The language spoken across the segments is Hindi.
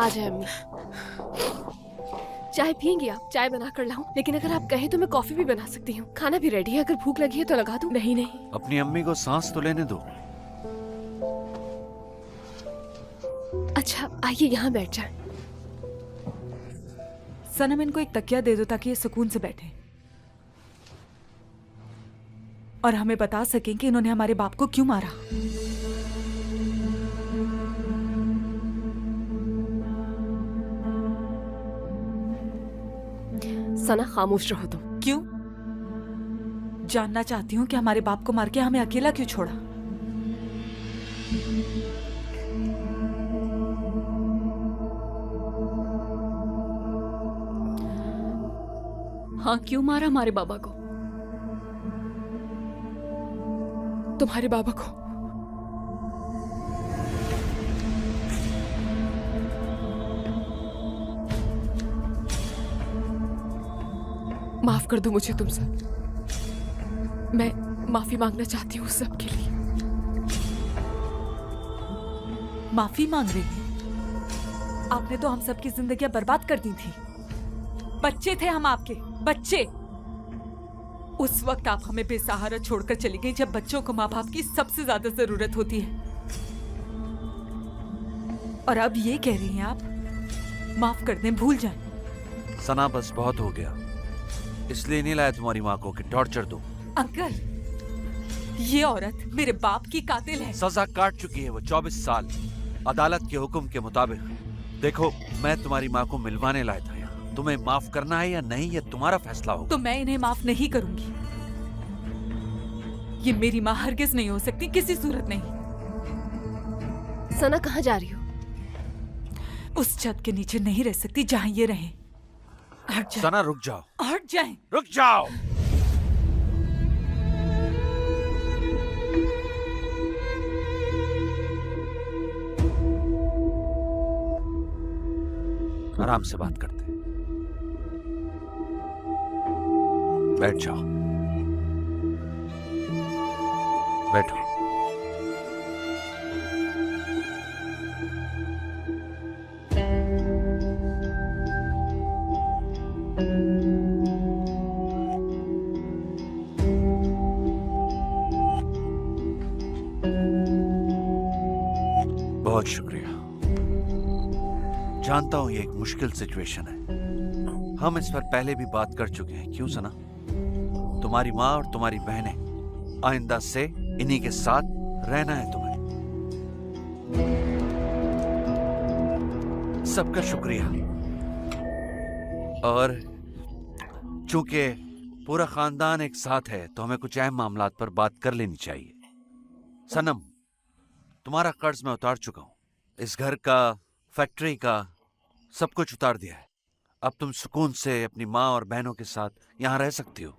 आ जाए अम्मी। चाय पियेंगी आप? चाय बना कर लाऊं? लेकिन अगर आप कहें तो मैं कॉफी भी बना सकती हूँ। खाना भी रेडी है, अगर भूख लगी है तो लगा दूं। नहीं नहीं, अपनी अम्मी को सांस तो लेने दो। अच्छा आइए यहाँ बैठ जाए। सनम, इनको एक तकिया दे दो ताकि ये सुकून से बैठे और हमें बता सकें कि इन्होंने हमारे बाप को क्यों मारा। सना खामोश रहो तुम। क्यों? जानना चाहती हूँ कि हमारे बाप को मार के हमें अकेला क्यों छोड़ा। हाँ, क्यों मारा हमारे बाबा को? तुम्हारे बाबा को? माफ कर दो मुझे तुम सब। मैं माफी मांगना चाहती हूँ सब के लिए। माफी मांग रही थी? आपने तो हम सबकी जिंदगियां बर्बाद कर दी थी। बच्चे थे हम आपके, बच्चे। उस वक्त आप हमें बेसहारा छोड़कर चली गई जब बच्चों को माँ बाप की सबसे ज्यादा जरूरत होती है। और अब ये कह रही हैं आप माफ कर दें, भूल जाएं। सना बस बहुत हो गया, इसलिए नहीं लाया तुम्हारी माँ को कि टॉर्चर दो। अंकल, ये औरत मेरे बाप की कातिल है। सजा काट चुकी है वो 24 साल अदालत के हुक्म के मुताबिक। देखो, मैं तुम्हारी माँ को मिलवाने लाया था यहाँ। तुम्हें माफ करना है या नहीं, ये तुम्हारा फैसला होगा। तो मैं इन्हें माफ नहीं करूंगी। ये मेरी माँ हरगिज नहीं हो सकती, किसी सूरत नहीं। सना कहाँ जा रही हो? उस छत के नीचे नहीं रह सकती जहाँ ये रहे। हट जाए। सना रुक जाओ, हट जाए। रुक जाओ। आराम से बात करते हैं। बैठ जाओ, बैठो। बहुत शुक्रिया। जानता हूं ये एक मुश्किल सिचुएशन है। हम इस पर पहले भी बात कर चुके हैं। क्यों सना? तुम्हारी माँ और तुम्हारी बहनें, आइंदा से इन्हीं के साथ रहना है तुम्हें। सबका शुक्रिया। और चूंकि पूरा खानदान एक साथ है तो हमें कुछ अहम मामलात पर बात कर लेनी चाहिए। सनम, तुम्हारा कर्ज मैं उतार चुका हूं। इस घर का, फैक्ट्री का, सब कुछ उतार दिया है। अब तुम सुकून से अपनी माँ और बहनों के साथ यहाँ रह सकती हो।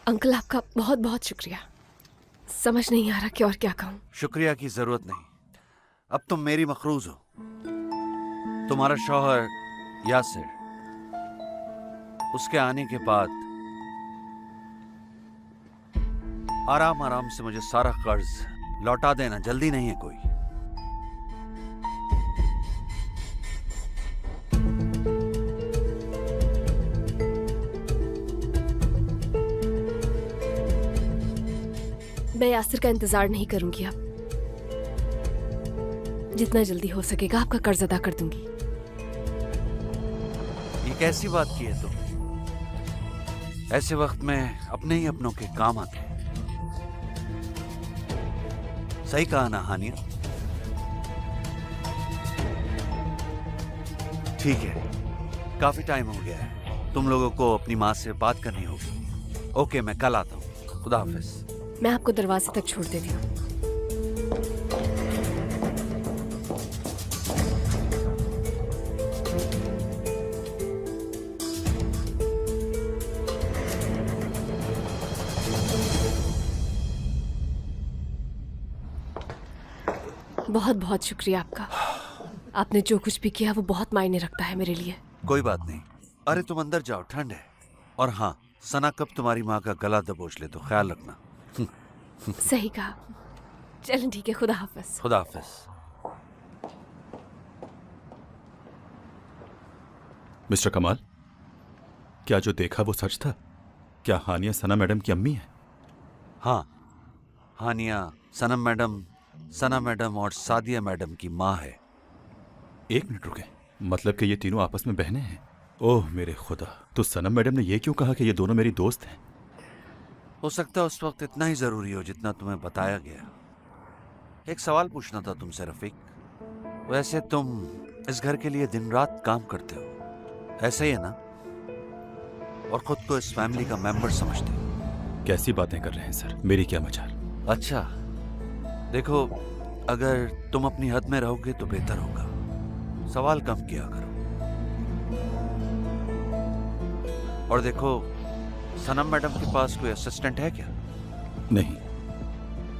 अंकल, आपका बहुत बहुत शुक्रिया। समझ नहीं आ रहा कि और क्या कहूँ। शुक्रिया की जरूरत नहीं। अब तुम मेरी मखरूज हो। तुम्हारा शौहर यासिर, उसके आने के बाद आराम आराम से मुझे सारा कर्ज लौटा देना। जल्दी नहीं है कोई। मैं यासिर का इंतजार नहीं करूंगी। अब जितना जल्दी हो सकेगा आपका कर्ज अदा कर दूंगी। ये कैसी बात की है तुम? ऐसे वक्त में अपने ही अपनों के काम आते हैं। सही कहा ना हानिया? ठीक है, काफी टाइम हो गया है। तुम लोगों को अपनी माँ से बात करनी होगी। ओके, मैं कल आता हूँ। खुदा हाफिज। मैं आपको दरवाजे तक छोड़ देती हूँ। बहुत बहुत शुक्रिया आपका। आपने जो कुछ भी किया वो बहुत मायने रखता है मेरे लिए। कोई बात नहीं। अरे तुम अंदर जाओ, ठंड है। और हाँ, सना कब तुम्हारी माँ का गला दबोच ले तो ख्याल रखना। सही कहा। चलें ठीक है, खुदा हाफिज। खुदा हाफिज। मिस्टर कमाल, क्या जो देखा वो सच था? क्या हानिया सना मैडम की अम्मी है? हाँ, हानिया सना मैडम और सादिया मैडम की माँ है। एक मिनट रुके, मतलब कि ये तीनों आपस में बहनें हैं? ओह मेरे खुदा, तो सनम मैडम ने ये क्यों कहा कि ये दोनों मेरी दोस्त हैं? हो सकता है उस वक्त इतना ही जरूरी हो जितना तुम्हें बताया गया। एक सवाल पूछना था तुमसे रफीक। वैसे तुम इस घर के लिए दिन रात काम करते हो, ऐसा ही है ना? और खुद को इस फैमिली का मेंबर समझते हो। कैसी बातें कर रहे हैं सर, मेरी क्या मजाल? अच्छा, देखो, अगर तुम अपनी हद में रहोगे तो बेहतर होगा। सवाल कम किया करो। और देखो, सनम मैडम के पास कोई असिस्टेंट है क्या? नहीं,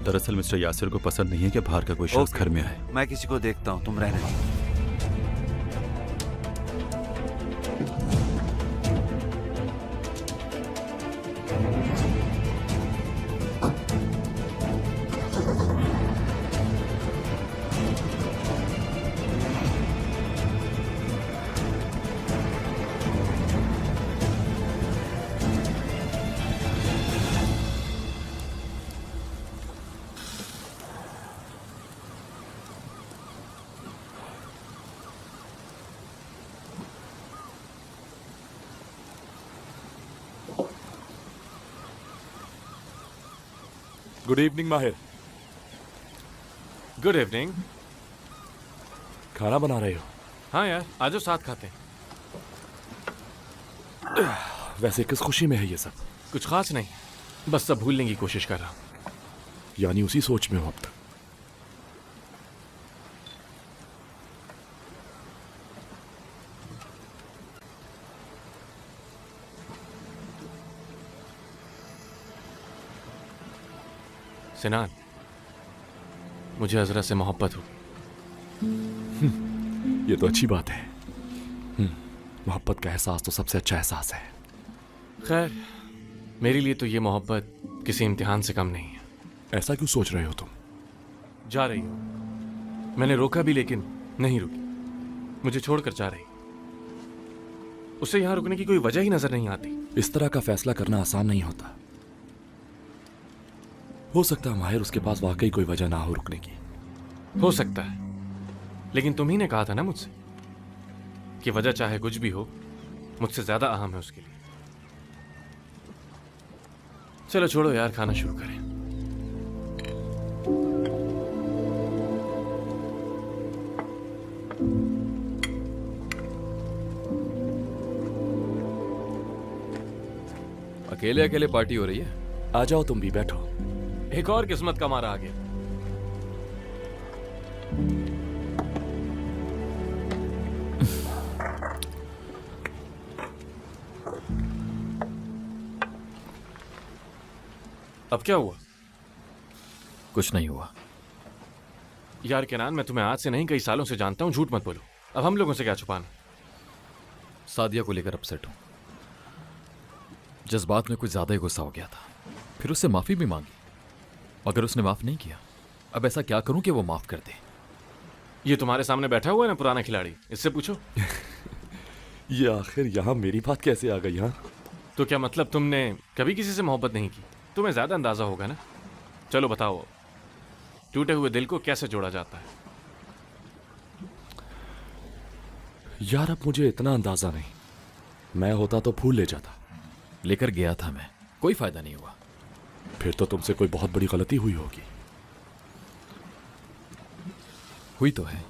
दरअसल मिस्टर यासिर को पसंद नहीं है कि बाहर का कोई शख्स घर में आए। मैं किसी को देखता हूँ, तुम रहने दो। गुड इवनिंग माहिर। Good evening. खाना बना रहे हो? हाँ यार, आजो साथ खाते हैं। वैसे किस खुशी में है ये सब? कुछ खास नहीं, बस सब भूलने की कोशिश कर रहा हूँ। यानी उसी सोच में हो अब तक? सिनान, मुझे अजरा से मोहब्बत हो। ये तो अच्छी बात है। मोहब्बत का एहसास तो सबसे अच्छा एहसास है। खैर, मेरे लिए तो ये मोहब्बत किसी इम्तिहान से कम नहीं है। ऐसा क्यों सोच रहे हो तुम? जा रही हो, मैंने रोका भी लेकिन नहीं रुकी। मुझे छोड़कर जा रही। उसे यहाँ रुकने की कोई वजह ही नजर नहीं आती। इस तरह का फैसला करना आसान नहीं होता। हो सकता है माहिर उसके पास वाकई कोई वजह ना हो रुकने की। हो सकता है, लेकिन तुम ही ने कहा था ना मुझसे कि वजह चाहे कुछ भी हो, मुझसे ज्यादा अहम है उसके लिए। चलो छोड़ो यार, खाना शुरू करें। अकेले अकेले पार्टी हो रही है? आ जाओ, तुम भी बैठो। एक और किस्मत का मारा आ गया। अब क्या हुआ? कुछ नहीं हुआ। यार केनान, मैं तुम्हें आज से नहीं कई सालों से जानता हूं, झूठ मत बोलो। अब हम लोगों से क्या छुपाना? सादिया को लेकर अपसेट हूं। जज्बात में कुछ ज्यादा ही गुस्सा हो गया था, फिर उससे माफी भी मांगी, मगर उसने माफ नहीं किया। अब ऐसा क्या करूं कि वो माफ कर दे? ये तुम्हारे सामने बैठा हुआ है ना पुराना खिलाड़ी, इससे पूछो। ये आखिर यहाँ मेरी बात कैसे आ गई? हाँ, तो क्या मतलब तुमने कभी किसी से मोहब्बत नहीं की? तुम्हें ज्यादा अंदाजा होगा ना। चलो बताओ, टूटे हुए दिल को कैसे जोड़ा जाता है? यार अब मुझे इतना अंदाजा नहीं। मैं होता तो भूल ले जाता। लेकर गया था मैं, कोई फायदा नहीं हुआ। फिर तो तुमसे कोई बहुत बड़ी गलती हुई होगी। हुई तो है,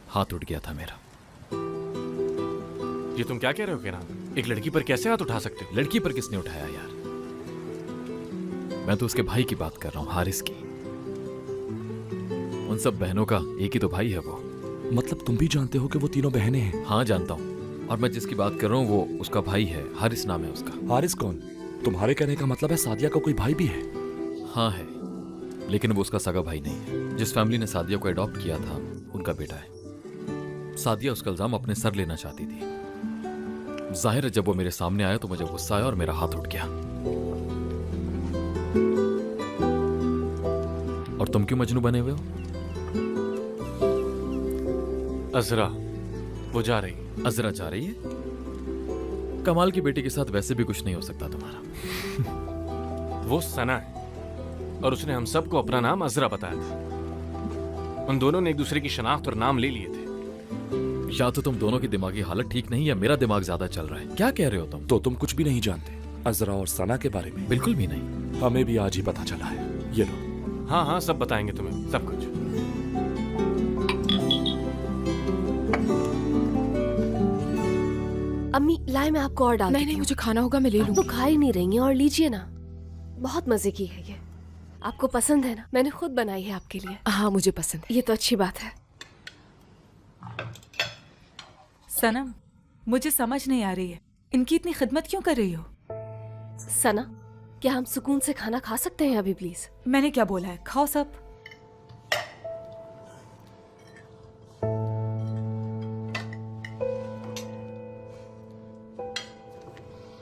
हाथ उठ गया था मेरा। ये तुम क्या कह रहे हो केनान? एक लड़की पर कैसे हाथ उठा सकते हो? लड़की पर किसने उठाया यार? मैं तो उसके भाई की बात कर रहा हूं, हारिस की। उन सब बहनों का एक ही तो भाई है वो। मतलब तुम भी जानते हो कि वो तीनों बहनें हैं? हाँ जानता हूं, और मैं जिसकी बात कर रहा हूं वो उसका भाई है, हारिस नाम है उसका। हारिस कौन? तुम्हारे कहने का मतलब है सादिया का कोई भाई भी है? हाँ है, लेकिन वो उसका सगा भाई नहीं है। जिस फैमिली ने सादिया को अडॉप्ट किया था उनका बेटा है। सादिया उसका इल्जाम अपने सर लेना चाहती थी। जाहिर है जब वो मेरे सामने आया तो मुझे गुस्सा आया और मेरा हाथ उठ गया। और तुम क्यों मजनू बने हुए हो? अजरा, वो जा रही है। अजरा जा रही है? कमाल की बेटी के साथ वैसे भी कुछ नहीं हो सकता तुम्हारा। वो सना है और उसने हम सबको अपना नाम अजरा बताया था। उन दोनों ने एक दूसरे की शनाख्त और नाम ले लिए थे। या तो तुम दोनों की दिमागी हालत ठीक नहीं या मेरा दिमाग ज्यादा चल रहा है। क्या कह रहे हो तुम? तो तुम कुछ भी नहीं जानते अजरा और सना के बारे में? बिल्कुल भी नहीं। हमें भी आज ही पता चला है। ये लो। हाँ हाँ, सब बताएंगे तुम्हें, सब कुछ। अम्मी लाए मैं आपको और डाल नहीं देती नहीं, हूँ। मुझे खाना होगा, मैं ले आप तो लूंगी। खा ही नहीं रही हैं, और लीजिए ना, बहुत मजे की है ये। आपको पसंद है ना? मैंने खुद बनाई है आपके लिए। हाँ मुझे पसंद है। ये तो अच्छी बात है। सनम, मुझे समझ नहीं आ रही है, इनकी इतनी खिदमत क्यों कर रही हो? सना, क्या हम सुकून से खाना खा सकते हैं अभी प्लीज? मैंने क्या बोला है, खाओ सब।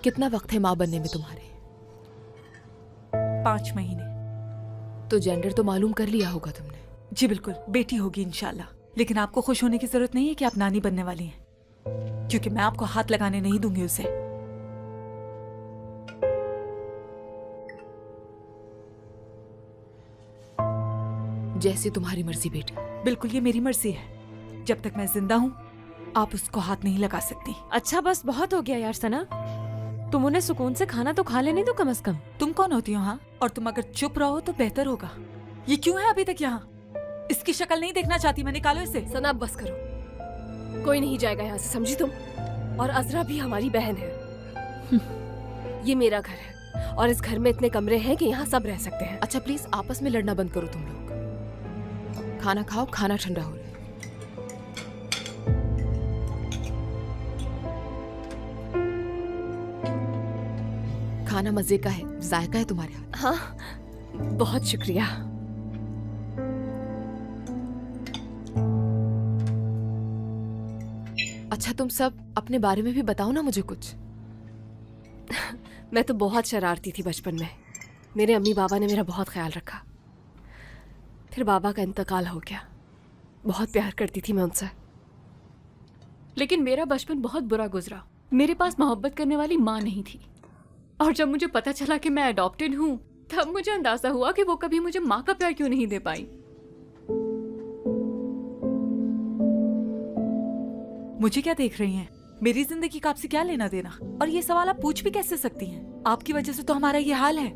कितना वक्त है माँ बनने में तुम्हारे? 5 महीने। तो जेंडर तो मालूम कर लिया होगा तुमने। जी बिल्कुल, बेटी होगी इंशाल्लाह। लेकिन आपको खुश होने की जरूरत नहीं है कि आप नानी बनने वाली हैं, क्योंकि मैं आपको हाथ लगाने नहीं दूंगी उसे। जैसी तुम्हारी मर्जी बेटी। बिल्कुल, ये मेरी मर्जी है। जब तक मैं जिंदा हूँ आप उसको हाथ नहीं लगा सकती। अच्छा बस बहुत हो गया यार सना, तुम उन्हें सुकून से खाना तो खा लेने दो कम से कम। तुम कौन होती हो हाँ? और तुम अगर चुप रहो तो बेहतर होगा। ये क्यों है अभी तक यहाँ? इसकी शक्ल नहीं देखना चाहती मैं, निकालो इसे। सना अब बस करो, कोई नहीं जाएगा यहाँ से, समझी तुम? और अजरा भी हमारी बहन है। ये मेरा घर है और इस घर में इतने कमरे हैं कि यहाँ सब रह सकते हैं। अच्छा प्लीज आपस में लड़ना बंद करो तुम लोग। खाना खाओ, खाना ठंडा हो रहा है। खाना मजे का है, जायका है तुम्हारे हाथ। हाँ, बहुत शुक्रिया। अच्छा तुम सब अपने बारे में भी बताओ ना मुझे कुछ। मैं तो बहुत शरारती थी बचपन में। मेरे अम्मी बाबा ने मेरा बहुत ख्याल रखा। फिर बाबा का इंतकाल हो गया। बहुत प्यार करती थी मैं उनसे। लेकिन मेरा बचपन बहुत बुरा गुजरा। मेरे पास मोहब्बत करने वाली माँ नहीं थी, और जब मुझे पता चला कि मैं अडॉप्टेड हूँ तब मुझे अंदाजा हुआ कि वो कभी मुझे माँ का प्यार क्यों नहीं दे पाई। मुझे क्या देख रही हैं? मेरी जिंदगी का आपसे क्या लेना देना? और ये सवाल आप पूछ भी कैसे सकती हैं? आपकी वजह से तो हमारा ये हाल है।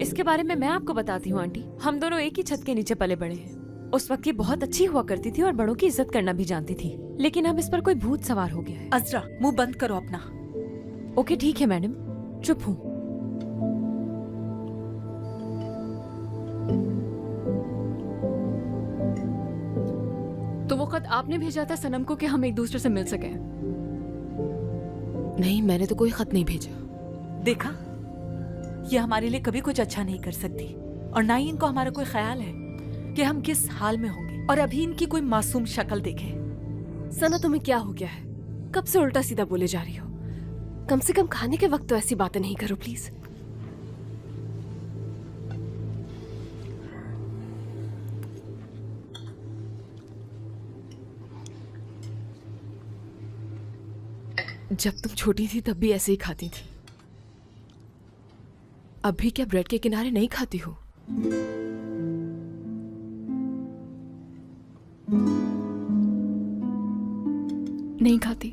इसके बारे में मैं आपको बताती हूँ आंटी। हम दोनों एक ही छत के नीचे पले बड़े हैं। उस वक्त ये बहुत अच्छी हुआ करती थी और बड़ों की इज्जत करना भी जानती थी, लेकिन अब इस पर कोई भूत सवार हो गया है। अजरा, मुंह बंद करो अपना। ओके ठीक है मैडम, चुप हूँ। तो वो खत आपने भेजा था सनम को कि हम एक दूसरे से मिल सके? नहीं, मैंने तो कोई खत नहीं भेजा। देखा, ये हमारे लिए कभी कुछ अच्छा नहीं कर सकती, और ना ही इनको हमारा कोई ख्याल है कि हम किस हाल में होंगे। और अभी इनकी कोई मासूम शक्ल देखे। सना, तुम्हें क्या हो गया है? कब से उल्टा सीधा बोले जा रही हो? कम से कम खाने के वक्त तो ऐसी बातें नहीं करो प्लीज। जब तुम छोटी थी तब भी ऐसे ही खाती थी। अभी क्या ब्रेड के किनारे नहीं खाती हो? नहीं खाती।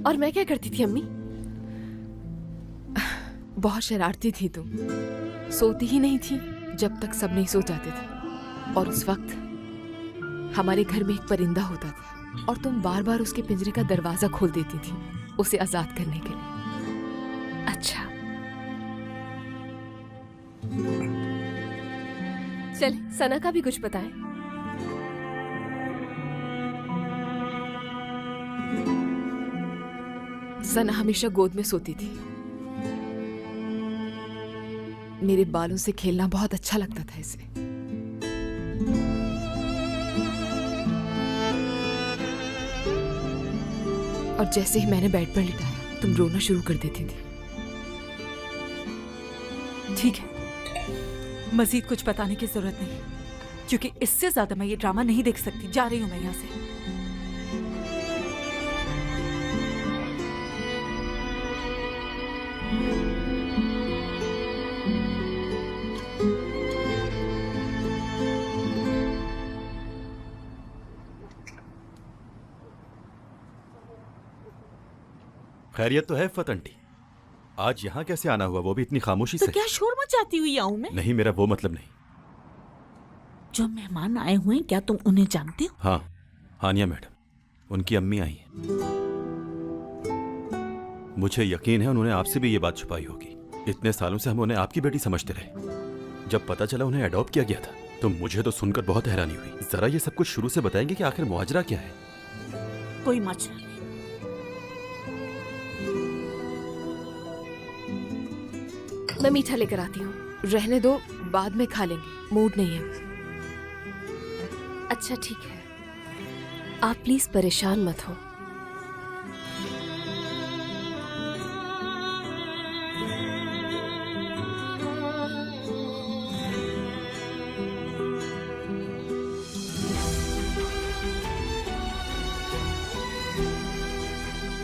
और मैं क्या करती थी अम्मी? बहुत शरारती थी तुम। सोती ही नहीं थी जब तक सब नहीं सो जाते थे। और उस वक्त हमारे घर में एक परिंदा होता था और तुम बार बार उसके पिंजरे का दरवाजा खोल देती थी उसे आजाद करने के लिए। अच्छा, चल सना का भी कुछ बताएं। सना हमेशा गोद में सोती थी। मेरे बालों से खेलना बहुत अच्छा लगता था इसे। और जैसे ही मैंने बेड पर लिटाया तुम रोना शुरू कर देती थी। ठीक है, मजीद कुछ बताने की जरूरत नहीं, क्योंकि इससे ज्यादा मैं ये ड्रामा नहीं देख सकती। जा रही हूँ मैं यहाँ से। खैरियत तो है फत आंटी, आज यहाँ कैसे आना हुआ, वो भी इतनी खामोशी तो से? क्या शोर मचाती हुई आऊं मैं? नहीं, मेरा वो मतलब नहीं। जो मेहमान आए हुए हैं, क्या तुम उन्हें जानते हो? हाँ, हानिया मैडम, उनकी अम्मी आई हैं। मुझे यकीन है उन्होंने आपसे भी ये बात छुपाई होगी। इतने सालों से हम उन्हें आपकी बेटी समझते रहे। जब पता चला उन्हें अडॉप्ट किया गया था तो मुझे तो सुनकर बहुत हैरानी हुई। जरा ये सब कुछ शुरू से बताएंगे कि आखिर मुआजरा क्या है? कोई मसला नहीं। मैं मीठा लेकर आती हूँ। रहने दो, बाद में खा लेंगे, मूड नहीं है। अच्छा ठीक है, आप प्लीज परेशान मत हो।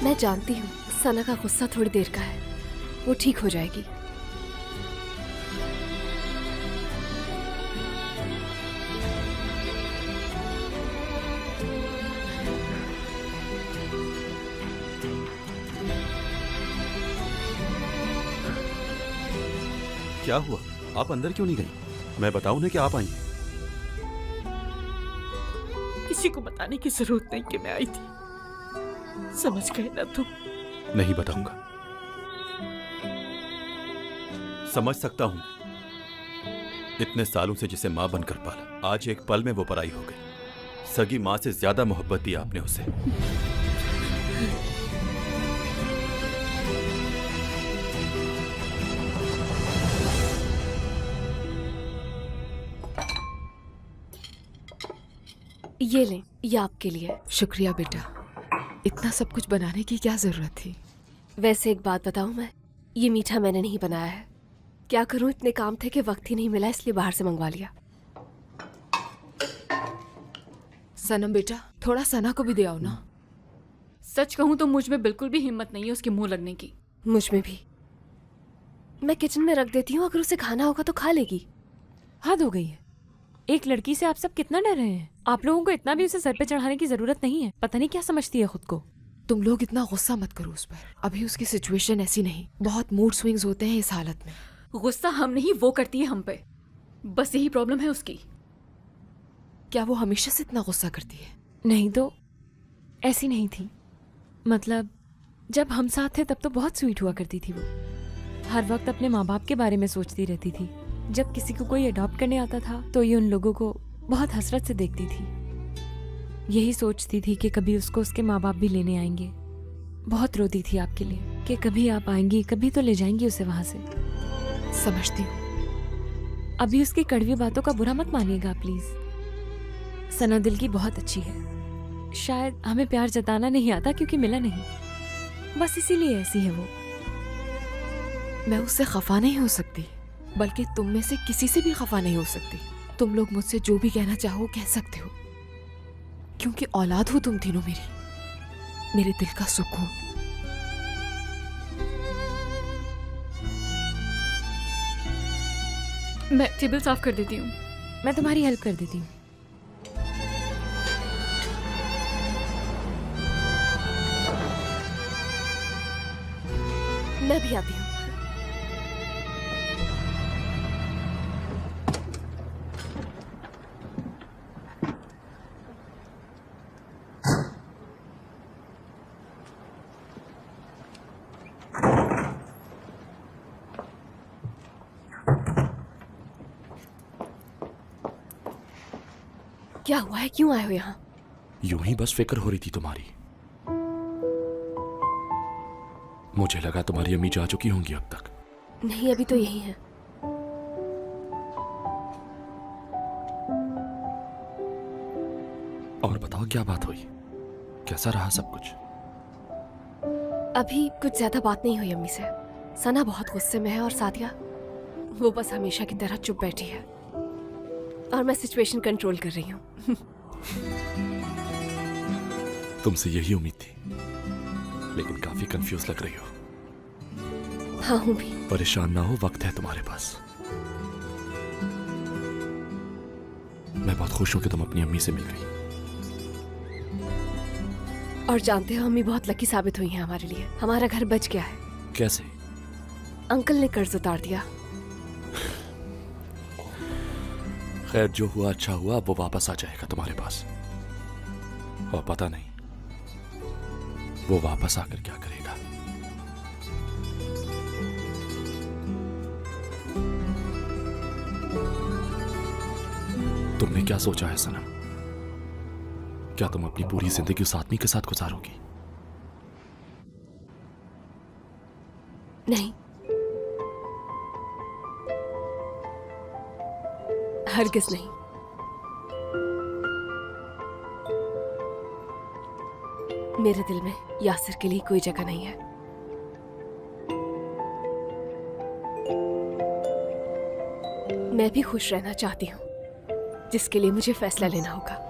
मैं जानती हूँ सना का गुस्सा थोड़ी देर का है, वो ठीक हो जाएगी। क्या हुआ, आप अंदर क्यों नहीं गई? मैं बताऊं ना कि आप आई। किसी को बताने की जरूरत नहीं कि मैं आई थी, समझ गए ना तुम? नहीं बताऊंगा। समझ सकता हूं, इतने सालों से जिसे मां बनकर पाला, आज एक पल में वो पराई हो गई। सगी मां से ज्यादा मोहब्बत दी आपने उसे। ये लें, ये आपके लिए। शुक्रिया बेटा, इतना सब कुछ बनाने की क्या जरूरत थी? वैसे एक बात बताऊं, मैं ये मीठा मैंने नहीं बनाया है। क्या करूं, इतने काम थे कि वक्त ही नहीं मिला, इसलिए बाहर से मंगवा लिया। सनम बेटा, थोड़ा सना को भी दे आओ ना। सच कहूँ तो मुझ में बिल्कुल भी हिम्मत नहीं है उसके मुंह लगने की। मुझ में भी। मैं किचन में रख देती हूँ, अगर उसे खाना होगा तो खा लेगी। हद हो गई है, एक लड़की से आप सब कितना डर रहे हैं। आप लोगों को इतना भी उसे सर पे चढ़ाने की जरूरत नहीं है। पता नहीं क्या समझती है खुद को। तुम लोग इतना गुस्सा मत करो उस पर, अभी उसकी सिचुएशन ऐसी नहीं। बहुत मूड स्विंग्स होते हैं इस हालत में। गुस्सा हम नहीं, वो करती है हम पे, बस यही प्रॉब्लम है उसकी। क्या वो हमेशा से इतना गुस्सा करती है? नहीं तो ऐसी नहीं थी, मतलब जब हम साथ थे तब तो बहुत स्वीट हुआ करती थी वो। हर वक्त अपने माँ बाप के बारे में सोचती रहती थी। जब किसी को कोई अडॉप्ट करने आता था तो ये उन लोगों को बहुत हसरत से देखती थी। यही सोचती थी कि कभी उसको उसके माँ बाप भी लेने आएंगे। बहुत रोती थी आपके लिए कि कभी आप आएंगी, कभी तो ले जाएंगी उसे वहां से। समझती हूँ। अभी उसकी कड़वी बातों का बुरा मत मानिएगा प्लीज। सना दिल की बहुत अच्छी है। शायद हमें प्यार जताना नहीं आता क्योंकि मिला नहीं, बस इसीलिए ऐसी है वो। मैं उससे खफा नहीं हो सकती, बल्कि तुम में से किसी से भी खफा नहीं हो सकती। तुम लोग मुझसे जो भी कहना चाहो कह सकते हो, क्योंकि औलाद हो तुम तीनों मेरे दिल का सुकून। मैं टेबल साफ कर देती हूँ। मैं तुम्हारी हेल्प कर देती हूँ। मैं भी आती हूँ। क्या हुआ है, क्यों आए हो यहाँ? यूं ही बस फिक्र हो रही थी तुम्हारी। मुझे लगा तुम्हारी अम्मी जा चुकी होंगी अब तक। नहीं, अभी तो यही है। और बताओ क्या बात हुई, कैसा रहा सब कुछ? अभी कुछ ज्यादा बात नहीं हुई अम्मी से। सना बहुत गुस्से में है और सादिया वो बस हमेशा की तरह चुप बैठी है और मैं सिचुएशन कंट्रोल कर रही हूँ। तुमसे यही उम्मीद थी, लेकिन काफी कंफ्यूज लग रही हो। हाँ हूँ भी। परेशान ना हो, वक्त है तुम्हारे पास। मैं बहुत खुश हूं कि तुम अपनी अम्मी से मिल गई। और जानते हो अम्मी बहुत लकी साबित हुई है हमारे लिए। हमारा घर बच गया है। कैसे? अंकल ने कर्ज उतार दिया। खैर, जो हुआ अच्छा हुआ, अब वो वापस आ जाएगा तुम्हारे पास। और पता नहीं वो वापस आकर क्या करेगा। तुमने क्या सोचा है सनम? क्या तुम अपनी पूरी जिंदगी उस आदमी के साथ गुजारोगी? नहीं, हरगिज नहीं। मेरे दिल में यासिर के लिए कोई जगह नहीं है। मैं भी खुश रहना चाहती हूँ, जिसके लिए मुझे फैसला लेना होगा।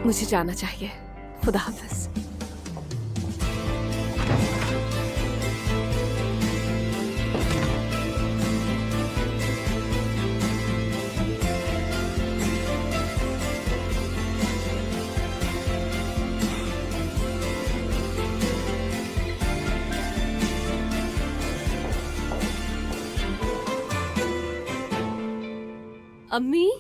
मुझे जाना चाहिए। खुदा हाफिज। अम्मी,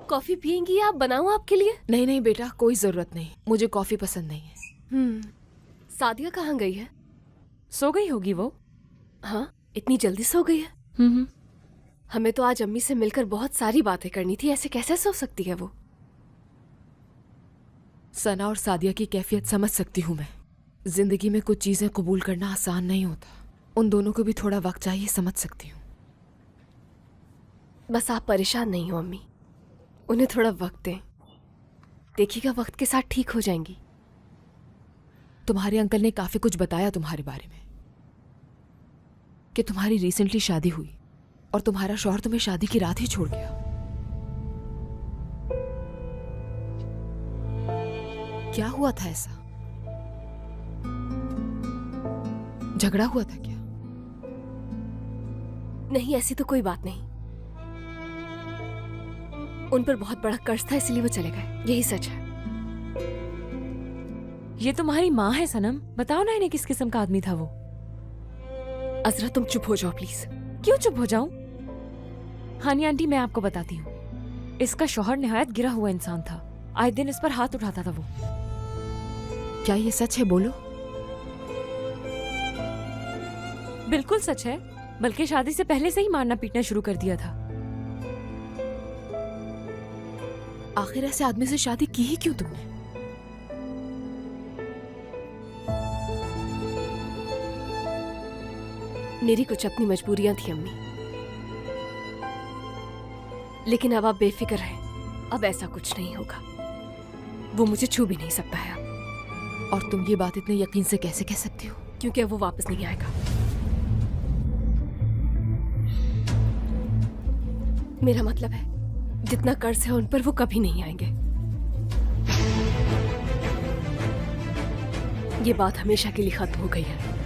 कॉफी पियेंगी या बनाऊं आपके लिए? नहीं नहीं बेटा, कोई जरूरत नहीं, मुझे कॉफी पसंद नहीं है। सादिया कहाँ गई है? सो गई होगी वो। हाँ, इतनी जल्दी सो गई है? हमें तो आज अम्मी से मिलकर बहुत सारी बातें करनी थी। ऐसे कैसे सो सकती है वो? सना और सादिया की कैफियत समझ सकती हूँ मैं। जिंदगी में कुछ चीजें कबूल करना आसान नहीं होता। उन दोनों को भी थोड़ा वक्त चाहिए, समझ सकती हूँ। बस आप परेशान नहीं हो अम्मी, उन्हें थोड़ा वक्त दें। देखिएगा वक्त के साथ ठीक हो जाएंगी। तुम्हारे अंकल ने काफी कुछ बताया तुम्हारे बारे में, कि तुम्हारी रिसेंटली शादी हुई और तुम्हारा शौहर तुम्हें शादी की रात ही छोड़ गया। क्या हुआ था ऐसा? झगड़ा हुआ था क्या? नहीं, ऐसी तो कोई बात नहीं। उन पर बहुत बड़ा कर्ज था, इसलिए वो चले गए। यही सच है। ये तुम्हारी माँ है सनम, बताओ ना इन्हें किस किस्म का आदमी था वो। अजरा तुम चुप हो जाओ प्लीज। क्यों चुप हो जाऊं? हानी आंटी, मैं आपको बताती हूँ। इसका शौहर निहायत गिरा हुआ इंसान था। आए दिन इस पर हाथ उठाता था वो। क्या ये सच है? बोलो। बिल्कुल सच है, बल्कि शादी से पहले से ही मारना पीटना शुरू कर दिया था। आखिर ऐसे आदमी से शादी की ही क्यों तुमने? मेरी कुछ अपनी मजबूरियां थी अम्मी, लेकिन अब आप बेफिक्र रहें। अब ऐसा कुछ नहीं होगा। वो मुझे छू भी नहीं सकता है अब। और तुम ये बात इतने यकीन से कैसे कह सकती हो? क्योंकि अब वो वापस नहीं आएगा। मेरा मतलब है, जितना कर्ज है उन पर, वो कभी नहीं आएंगे। ये बात हमेशा के लिए खत्म हो गई है।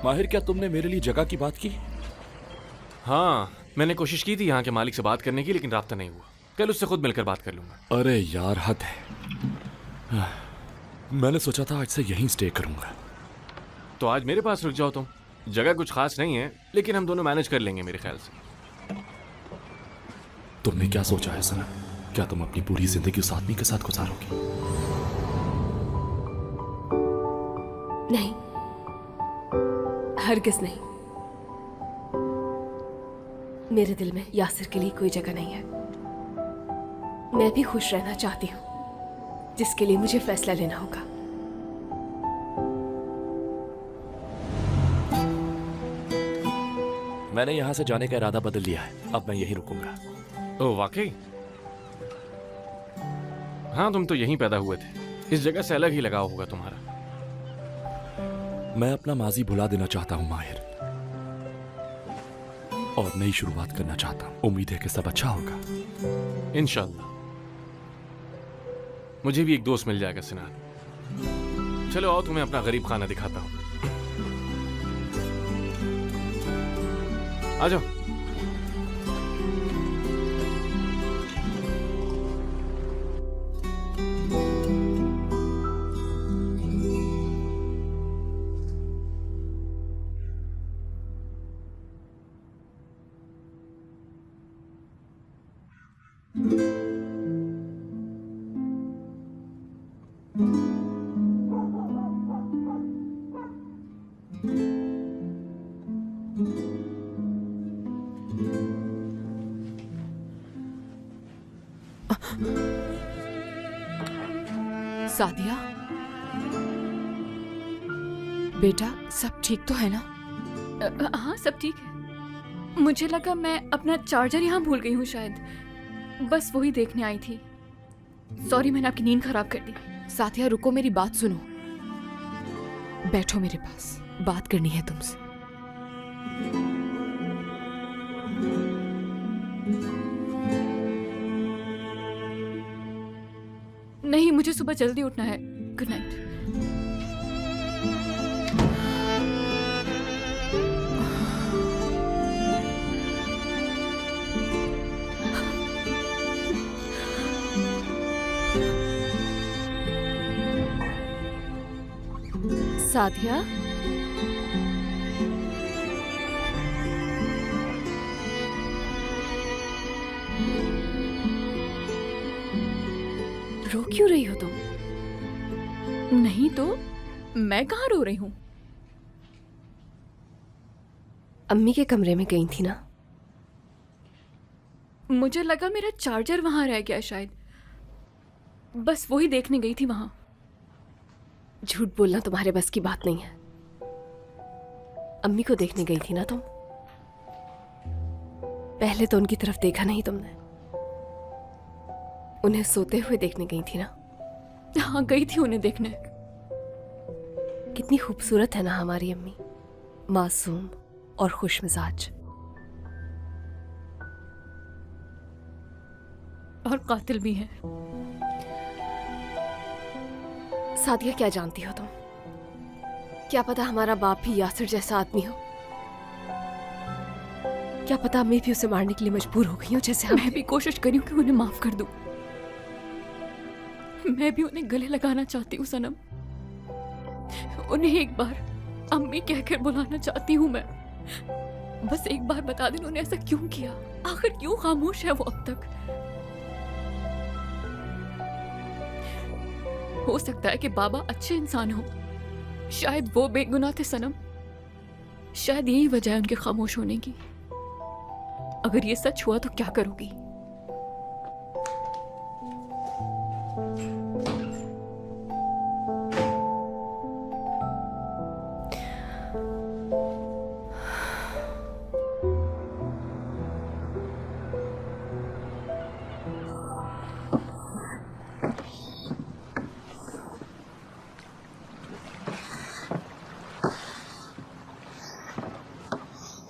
माहिर, क्या तुमने मेरे लिए जगह की बात की? हाँ, मैंने कोशिश की थी यहाँ के मालिक से बात करने की, लेकिन राब्ता नहीं हुआ। कल उससे खुद मिलकर बात कर लूंगा। अरे यार, हद है। मैंने सोचा था आज से यहीं स्टे करूंगा। तो आज मेरे पास रुक जाओ तुम। जगह कुछ खास नहीं है, लेकिन हम दोनों मैनेज कर लेंगे मेरे ख्याल से। तुमने क्या सोचा है सना? क्या तुम अपनी पूरी जिंदगी उस आदमी के साथ गुजारोगी? नहीं, हरगिज नहीं। मेरे दिल में यासिर के लिए कोई जगह नहीं है। मैं भी खुश रहना चाहती हूँ, जिसके लिए मुझे फैसला लेना होगा। मैंने यहां से जाने का इरादा बदल लिया है। अब मैं यहीं रुकूंगा। ओ वाकई? हाँ, तुम तो यहीं पैदा हुए थे। इस जगह से अलग ही लगाव होगा तुम्हारा। मैं अपना माजी भुला देना चाहता हूं माहिर, और नई शुरुआत करना चाहता हूं। उम्मीद है कि सब अच्छा होगा। इंशाल्लाह। मुझे भी एक दोस्त मिल जाएगा सिनान। चलो आओ, तुम्हें अपना गरीब खाना दिखाता हूं। आ जाओ। सादिया, बेटा सब ठीक तो है ना? हाँ, सब ठीक है। मुझे लगा मैं अपना चार्जर यहाँ भूल गई हूँ शायद। बस वही देखने आई थी। सॉरी, मैंने आपकी नींद खराब कर दी। सादिया रुको, मेरी बात सुनो। बैठो मेरे पास, बात करनी है तुमसे। नहीं, मुझे सुबह जल्दी उठना है। Good night. सादिया, रो क्यों रही हो तुम? नहीं तो मैं कहाँ रो रही हूँ? अम्मी के कमरे में गई थी ना? मुझे लगा मेरा चार्जर वहां रह गया शायद। बस वही देखने गई थी वहां। झूठ बोलना तुम्हारे बस की बात नहीं है। अम्मी को देखने गई थी ना तुम? पहले तो उनकी तरफ देखा नहीं तुमने। उन्हें सोते हुए देखने गई थी ना? हाँ, गई थी उन्हें देखने। कितनी खूबसूरत है ना हमारी अम्मी, मासूम और खुश मिजाज। और कातिल भी है। सादिया, क्या जानती हो तुम? क्या पता हमारा बाप भी यासिर जैसा आदमी हो। क्या पता अम्मी भी उसे मारने के लिए मजबूर हो गई हो जैसे हम। मैं भी कोशिश करी हूँ कि उन्हें माफ कर दूं। मैं भी उन्हें गले लगाना चाहती हूँ सनम। उन्हें एक बार अम्मी कहकर बुलाना चाहती हूँ मैं। बस एक बार बता दें उन्होंने ऐसा क्यों किया। आखिर क्यों खामोश है वो अब तक? हो सकता है कि बाबा अच्छे इंसान हो, शायद वो बेगुनाह थे सनम। शायद यही वजह है उनके खामोश होने की। अगर ये सच हुआ तो क्या करोगी?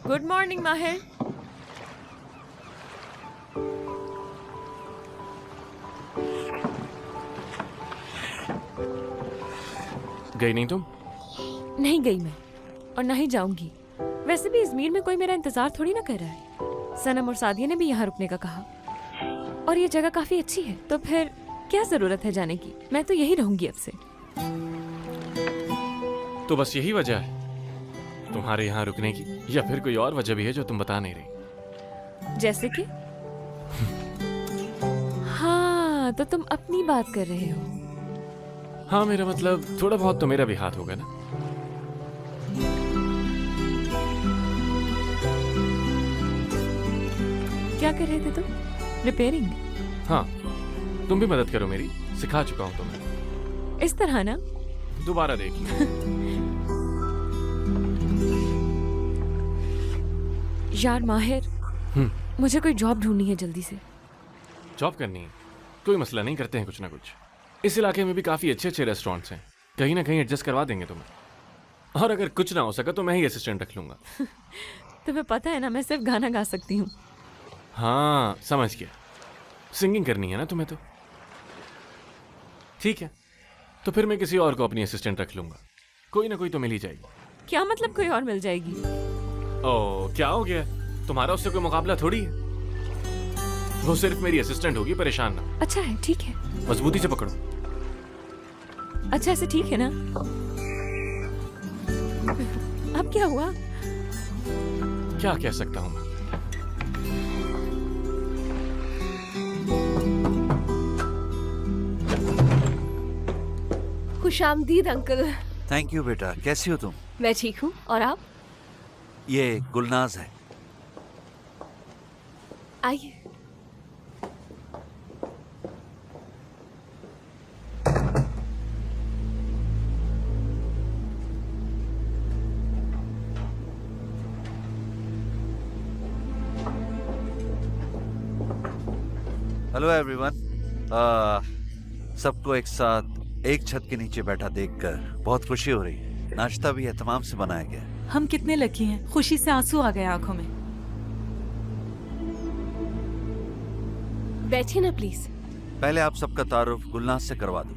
गुड मॉर्निंग माहिर। गई नहीं तुम? नहीं गई मैं, और ना ही जाऊंगी। वैसे भी इजमीर में कोई मेरा इंतजार थोड़ी ना कर रहा है। सनम और सादिया ने भी यहाँ रुकने का कहा, और ये जगह काफी अच्छी है, तो फिर क्या जरूरत है जाने की। मैं तो यही रहूंगी अब से। तो बस यही वजह है तुम्हारे यहाँ रुकने की, या फिर कोई और वजह भी है जो तुम बता नहीं रही? जैसे कि हाँ, हाँ तो तुम अपनी बात कर रहे हो। हाँ, मेरा मतलब थोड़ा बहुत तो मेरा भी हाथ होगा ना। क्या कर रहे थे तुम? रिपेयरिंग? हाँ, तुम भी मदद करो मेरी, सिखा चुका हूँ तुम्हें। इस तरह ना? दोबारा देख लो। यार माहिर, मुझे कोई जॉब ढूंढनी है जल्दी से। जॉब करनी है? कोई मसला नहीं, करते हैं कुछ ना कुछ। इस इलाके में भी काफी अच्छे अच्छे रेस्टोरेंट्स हैं, कहीं ना कहीं एडजस्ट करवा देंगे तुम्हें। और अगर कुछ ना हो सका तो मैं ही असिस्टेंट रख लूंगा। तुम्हें पता है ना मैं सिर्फ गाना गा सकती हूँ। हाँ, समझ गया। सिंगिंग करनी है ना तुम्हें तो। ठीक है, तो फिर मैं किसी और को अपनी असिस्टेंट रख लूंगा। कोई ना कोई तो मिल ही जाएगी। क्या मतलब कोई और मिल जाएगी? ओह, क्या हो गया? तुम्हारा उससे कोई मुकाबला थोड़ी है। वो सिर्फ मेरी असिस्टेंट होगी, परेशान ना। अच्छा है, ठीक है। मजबूती से पकड़ो। अच्छा ऐसे ठीक है ना? अब क्या हुआ? क्या कह सकता हूँ मैं? खुशामदीद अंकल। थैंक यू बेटा, कैसी हो तुम? मैं ठीक हूँ, और आप? ये गुलनाज है। आइए। Hello everyone. सबको एक साथ एक छत के नीचे बैठा देखकर बहुत खुशी हो रही है। नाश्ता भी एहतमाम से बनाया गया है। हम कितने लकी हैं, खुशी से आंसू आ गए आंखों में। बैठिए ना प्लीज। पहले आप सबका तारुफ गुलनाज से करवा दूं।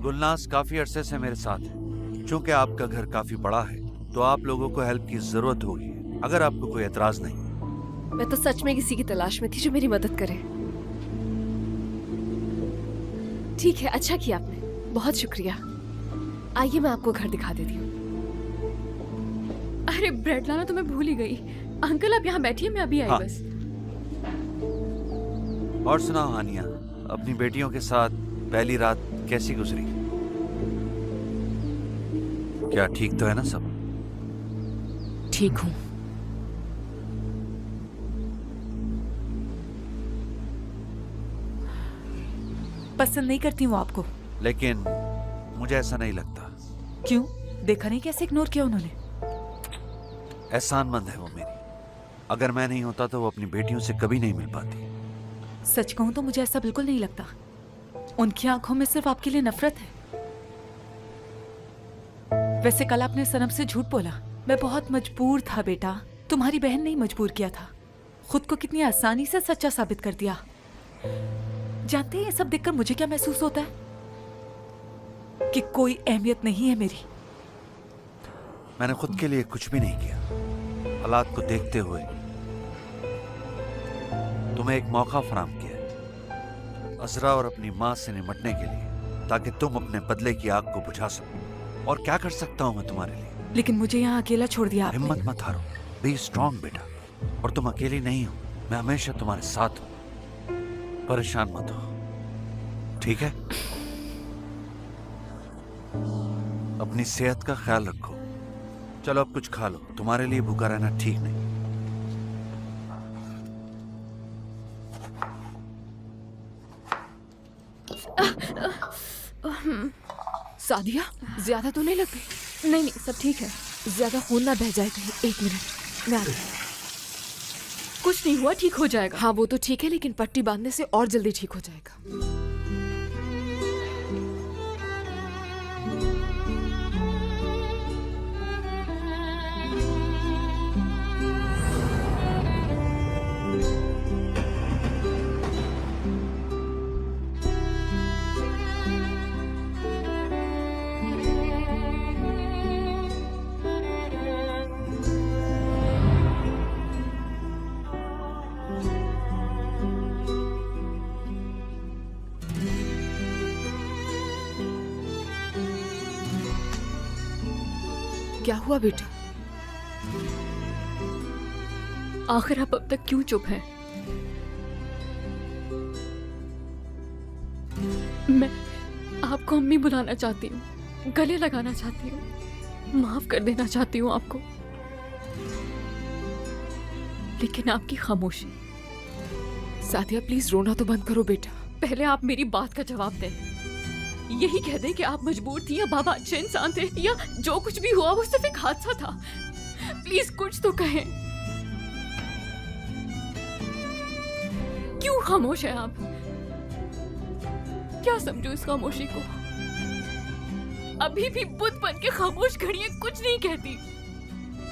गुलनाज काफी अरसे से मेरे साथ है। चूंकि आपका घर काफी बड़ा है तो आप लोगों को हेल्प की जरूरत होगी, अगर आपको कोई एतराज नहीं। मैं तो सच में किसी की तलाश में थी जो मेरी मदद करे। ठीक है, अच्छा किया आपने, बहुत शुक्रिया। आइए मैं आपको घर दिखा देती हूँ। अरे ब्रेड लाना तो मैं भूल ही गई। अंकल आप यहाँ बैठिए, मैं अभी आई हाँ। बस। और सुनाओ हानिया, अपनी बेटियों के साथ पहली रात कैसी गुजरी? क्या ठीक तो है ना सब? ठीक हूँ। पसंद नहीं करती हूँ आपको। लेकिन मुझे ऐसा नहीं लगता। क्यों? देखा नहीं कैसे इग्नोर किया उन्होंने? एहसानमंद है वो मेरी। अगर मैं नहीं होता तो वो अपनी बेटियों से कभी नहीं मिल पाती। सच कहूँ तो मुझे ऐसा बिल्कुल नहीं लगता। उनकी आंखों में सिर्फ आपके लिए नफरत है। वैसे कल आपने सनम से झूठ बोला। मैं बहुत मजबूर था बेटा, तुम्हारी बहन ने मजबूर किया था। खुद को कितनी आसानी से सच्चा साबित कर दिया। जानते हैं ये सब देखकर मुझे क्या महसूस होता है? कि कोई अहमियत नहीं है मेरी। मैंने खुद के लिए कुछ भी नहीं किया। हालात को देखते हुए तुम्हें एक मौका फराहम किया अजरा और अपनी माँ से निपटने के लिए, ताकि तुम अपने बदले की आग को बुझा सको। और क्या कर सकता हूँ मैं तुम्हारे लिए? लेकिन मुझे यहाँ अकेला छोड़ दिया आपने। हिम्मत मत हारो, बी स्ट्रांग बेटा। और तुम अकेली नहीं हो, मैं हमेशा तुम्हारे साथ हूँ। परेशान मत हो, ठीक है? अपनी सेहत का ख्याल रखो। चलो अब कुछ खा लो, तुम्हारे लिए भूखा रहना ठीक नहीं। सादिया, ज्यादा तो नहीं लग गई? नहीं नहीं, सब ठीक है। ज्यादा खून ना बह जाए कहीं। 1 मिनट, मैं आ रही हूँ। कुछ नहीं हुआ, ठीक हो जाएगा। हाँ वो तो ठीक है, लेकिन पट्टी बांधने से और जल्दी ठीक हो जाएगा। क्या हुआ बेटा? आखिर आप अब तक क्यों चुप हैं? मैं आपको अम्मी बुलाना चाहती हूँ, गले लगाना चाहती हूँ, माफ कर देना चाहती हूँ आपको, लेकिन आपकी खामोशी। सादिया प्लीज रोना तो बंद करो बेटा। पहले आप मेरी बात का जवाब दें। यही कह दें कि आप मजबूर थी या बाबा अच्छे इंसान थे, या जो कुछ भी हुआ वो सिर्फ एक हादसा था। प्लीज कुछ तो कहें। क्यों खामोश है आप? क्या समझो इस खामोशी को? अभी भी बुत बन के खामोश खड़ी है, कुछ नहीं कहती।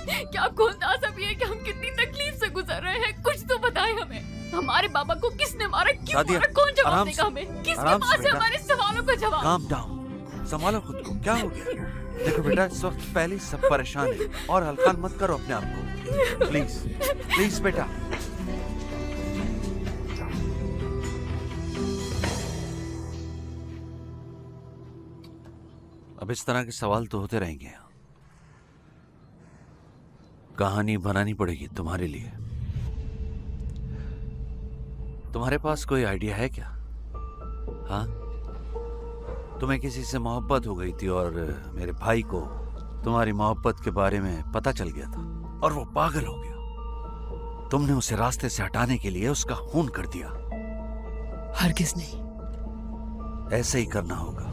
क्या आपको अंदाजा भी है कि हम कितनी तकलीफ से गुजर रहे हैं? कुछ तो बताएं हमें। हमारे बाबा को किसने मारा, क्यों सादिया, मारा, कौन जवाब आराम देगा से, हमें? किसके आराम से पास है बेटा। हमारे सवालों का जवाब? काम डाउन, संभालो खुद को। क्या हो गया? देखो बेटा, इस वक्त पहले ही सब परेशान है और हल्का मत करो अपने आप को, प्लीज प्लीज बेटा। अब इस तरह के सवाल तो होते रहेंगे। कहानी बनानी पड़ेगी तुम्हारे लिए। तुम्हारे पास कोई आइडिया है क्या? हाँ, तुम्हें किसी से मोहब्बत हो गई थी और मेरे भाई को तुम्हारी मोहब्बत के बारे में पता चल गया था और वो पागल हो गया। तुमने उसे रास्ते से हटाने के लिए उसका खून कर दिया। हरगिज नहीं। ऐसे ही करना होगा,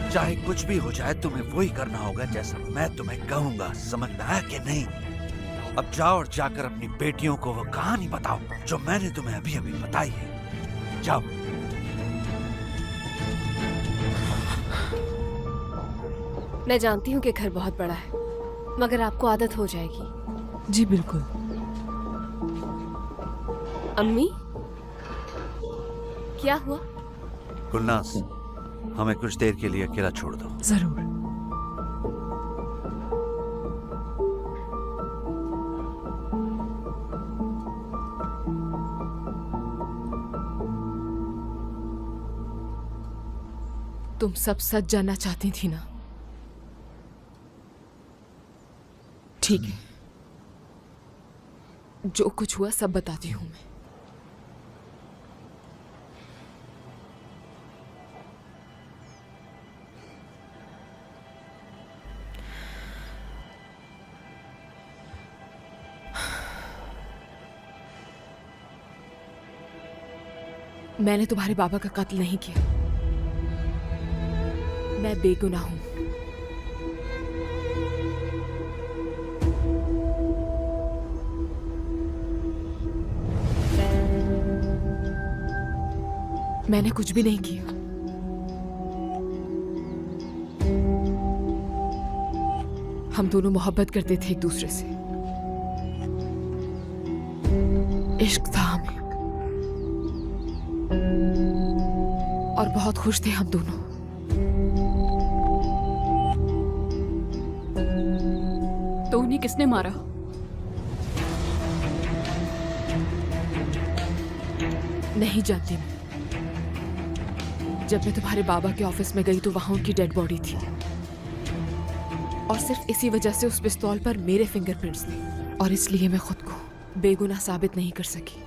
चाहे कुछ भी हो जाए तुम्हें वही करना होगा जैसा मैं तुम्हें कहूंगा। समझ में आया कि नहीं? अब जाओ और जाकर अपनी बेटियों को वो कहानी बताओ जो मैंने तुम्हें अभी अभी बताई है। जाओ। मैं जानती हूँ कि घर बहुत बड़ा है, मगर आपको आदत हो जाएगी। जी बिल्कुल। अम्मी, क्या हुआ? गुलनाज, हमें कुछ देर के लिए अकेला छोड़ दो। जरूर। तुम सब सच जानना चाहती थी ना? ठीक है, जो कुछ हुआ सब बताती हूं मैं। मैंने तुम्हारे बाबा का कत्ल नहीं किया। मैं बेगुनाह हूं। मैंने कुछ भी नहीं किया। हम दोनों मोहब्बत करते थे एक दूसरे से। इश्क था हमें और बहुत खुश थे हम दोनों। तो उन्हें किसने मारा? नहीं जानती मैं। जब मैं तुम्हारे बाबा के ऑफिस में गई तो वहां उनकी डेड बॉडी थी और सिर्फ इसी वजह से उस पिस्तौल पर मेरे फिंगरप्रिंट्स थे और इसलिए मैं खुद को बेगुनाह साबित नहीं कर सकी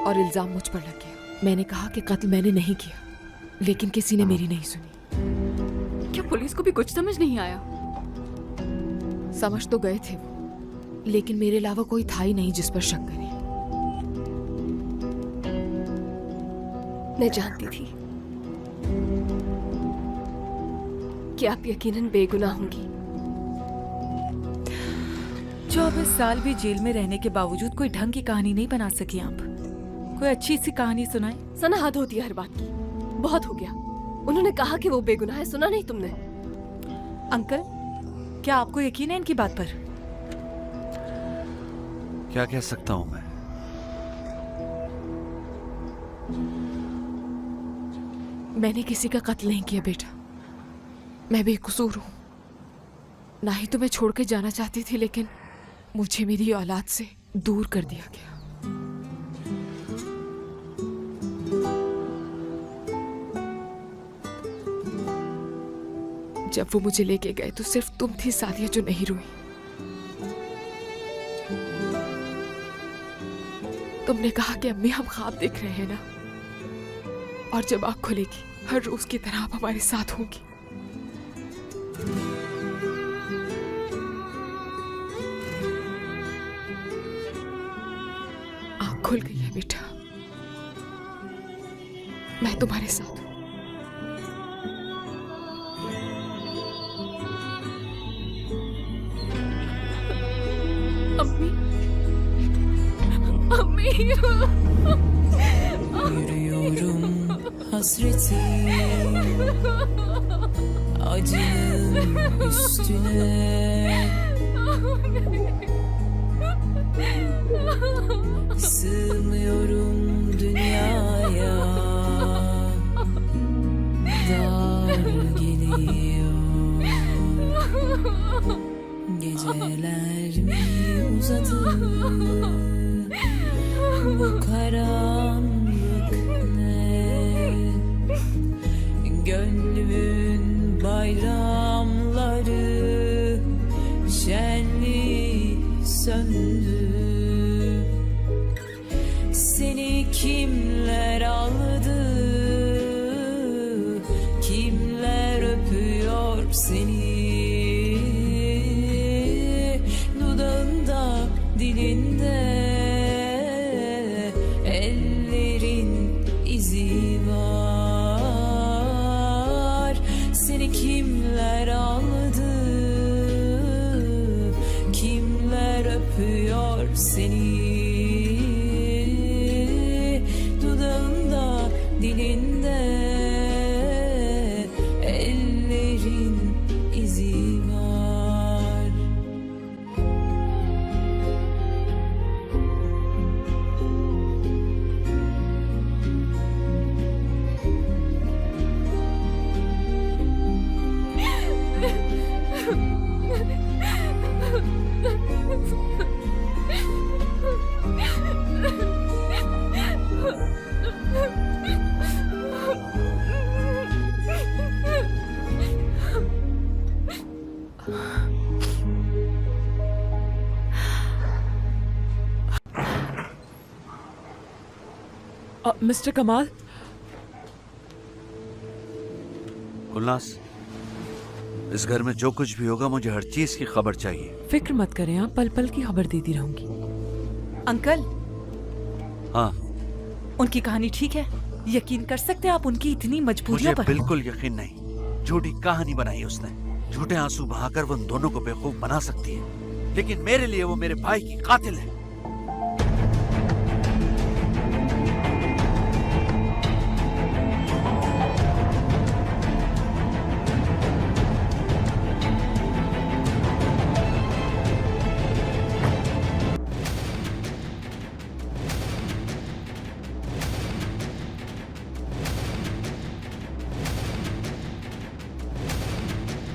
और इल्जाम मुझ पर लग गया। मैंने कहा कि कत्ल मैंने नहीं किया, लेकिन किसी ने मेरी नहीं सुनी। क्या पुलिस को भी कुछ समझ नहीं आया? समझ तो गए थे वो, लेकिन मेरे अलावा कोई था ही नहीं जिस पर शक करे। मैं जानती थी कि आप यकीनन बेगुनाह होंगी। 24 साल भी जेल में रहने के बावजूद कोई ढंग की कहानी नहीं बना सकी आप। कोई अच्छी सी कहानी सुनाए। सना, हद होती है हर बात की। बहुत हो गया। उन्होंने कहा कि वो बेगुनाह है, सुना नहीं तुमने? अंकल, क्या आपको यकीन है इनकी बात पर? क्या कह सकता हूं मैं? मैंने किसी का कत्ल नहीं किया बेटा। मैं बेकसूर हूं। ना ही तो मैं छोड़ के जाना चाहती थी, लेकिन मुझे मेरी औलाद से दूर कर दिया गया। जब वो मुझे लेके गए तो सिर्फ तुम थी सादिया जो नहीं रोई। तुमने कहा कि अम्मी हम ख्वाब देख रहे हैं ना, और जब आँख खुलेगी हर रोज की तरह आप हमारे साथ होंगी। आँख खुल गई है बेटा, मैं तुम्हारे साथ हूँ। अम्मी, अम्मी। Yürüyorum hasreti acının üstüne, sığmıyorum dünyaya, dar geliyor geceler mi uzadı, bu karanlık ne? Gönlümün bayramları şenliği söndü. Seni kimler aldı, kimler öpüyor seni, dudağında dilinde ellerin izi var. Seni kimler aldı, kimler öpüyor seni, dudağında dilinde ellerin izi var. Mister कमाल, गुलनास, इस घर में जो कुछ भी होगा मुझे हर चीज की खबर चाहिए। फिक्र मत करें, आप पल पल की खबर देती रहूंगी। अंकल, हाँ, उनकी कहानी ठीक है? यकीन कर सकते हैं आप उनकी इतनी मजबूरियों मुझे पर? बिल्कुल यकीन नहीं। झूठी कहानी बनाई उसने, झूठे आंसू बहाकर वो उन दोनों को बेवकूफ बना सकती है, लेकिन मेरे लिए वो मेरे भाई की कातिल है।